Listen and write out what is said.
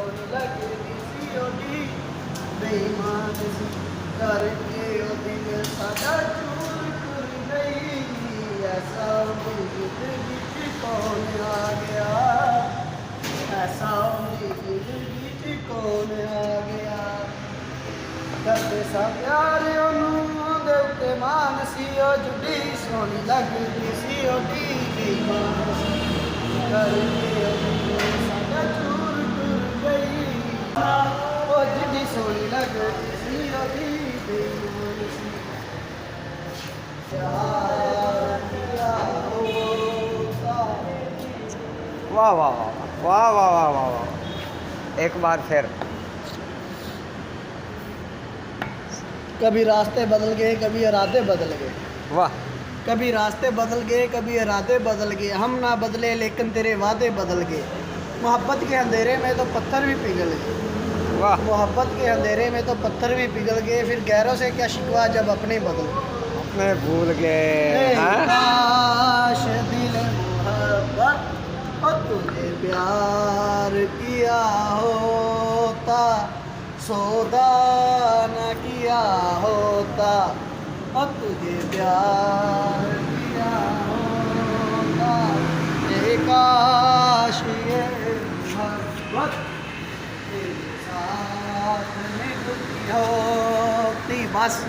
सोनी लगदी सी ओदी बेईमान सी करके ओ दिल साडा चूर कर गई ऐसा उम्मीद विच कौन आ गया ऐसा उम्मीद विच कौन आ गया करते सा प्यार ओनू दे उत्ते मान सी ओ जुड़ी सोनी लगदी सी ओदी बेईमान सी करके ओ दिल साडा चूर कर गई ओ जिड्डी सोनी लगदी सी ओदी बेईमान सी प्यार किया होता वाह वाह वाह वाह वाह वाह वाह वाह। एक बार फिर। कभी रास्ते बदल गए कभी इरादे बदल गए वाह कभी रास्ते बदल गए कभी इरादे बदल गए हम ना बदले लेकिन तेरे वादे बदल गए मोहब्बत के अंधेरे में तो पत्थर भी पिघल गए वाह। मोहब्बत के अंधेरे में तो पत्थर भी पिघल गए फिर गैरों से क्या शिकवा जब अपने बदल गए मैं भूल गए हैं? काश दिल मोहब्बत और तुझे प्यार किया होता सौदा न किया होता और तुझे प्यार किया होता ये काश ये मोहब्बत तेरे साथ में होती बस